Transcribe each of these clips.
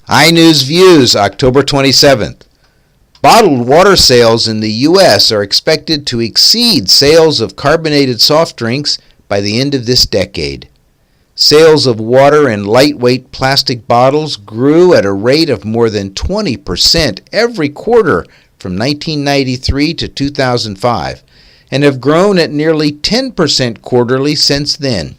iNews Views, October 27th. Bottled water sales in the U.S. are expected to exceed sales of carbonated soft drinks by the end of this decade. Sales of water in lightweight plastic bottles grew at a rate of more than 20% every quarter from 1993 to 2005 and have grown at nearly 10% quarterly since then.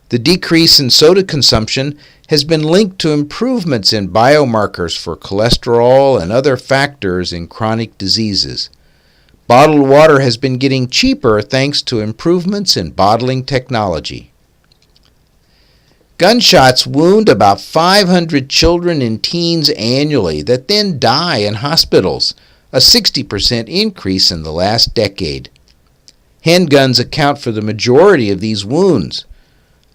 The decrease in soda consumption has been linked to improvements in biomarkers for cholesterol and other factors in chronic diseases. Bottled water has been getting cheaper thanks to improvements in bottling technology. Gunshots wound about 500 children and teens annually that then die in hospitals, a 60% increase in the last decade. Handguns account for the majority of these wounds.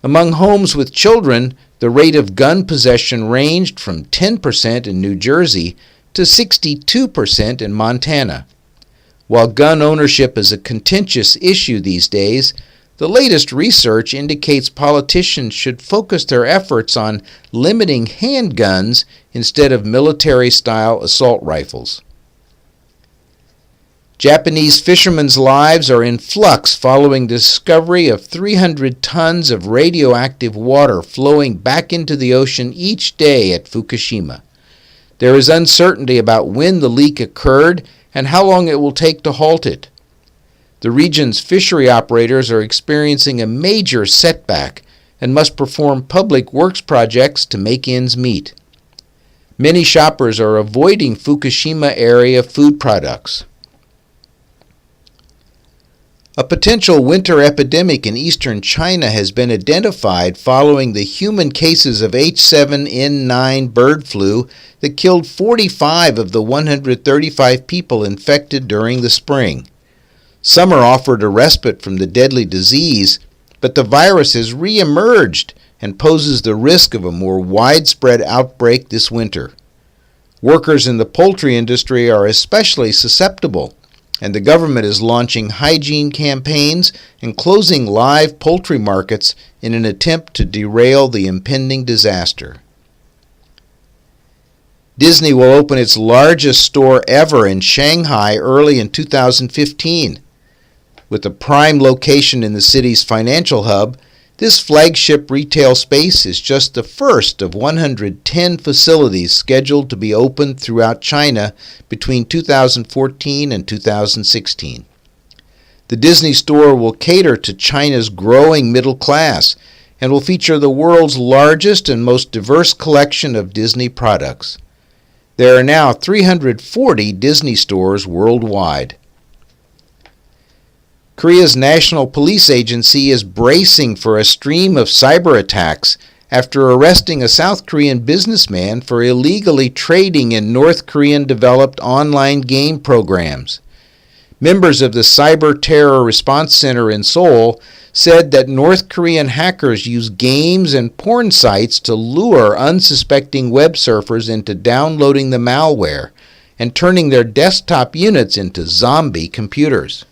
Among homes with children, the rate of gun possession ranged from 10% in New Jersey to 62% in Montana. While gun ownership is a contentious issue these days, the latest research indicates politicians should focus their efforts on limiting handguns instead of military-style assault rifles. Japanese fishermen's lives are in flux following the discovery of 300 tons of radioactive water flowing back into the ocean each day at Fukushima. There is uncertainty about when the leak occurred and how long it will take to halt it. The region's fishery operators are experiencing a major setback and must perform public works projects to make ends meet. Many shoppers are avoiding Fukushima area food products. A potential winter epidemic in eastern China has been identified following the human cases of H7N9 bird flu that killed 45 of the 135 people infected during the spring. Summer offered a respite from the deadly disease, but the virus has re-emerged and poses the risk of a more widespread outbreak this winter. Workers in the poultry industry are especially susceptible, and the government is launching hygiene campaigns and closing live poultry markets in an attempt to derail the impending disaster. Disney will open its largest store ever in Shanghai early in 2015. With a prime location in the city's financial hub, this flagship retail space is just the first of 110 facilities scheduled to be opened throughout China between 2014 and 2016. The Disney store will cater to China's growing middle class and will feature the world's largest and most diverse collection of Disney products. There are now 340 Disney stores worldwide. Korea's National Police Agency is bracing for a stream of cyber attacks after arresting a South Korean businessman for illegally trading in North Korean-developed online game programs. Members of the Cyber Terror Response Center in Seoul said that North Korean hackers use games and porn sites to lure unsuspecting web surfers into downloading the malware and turning their desktop units into zombie computers.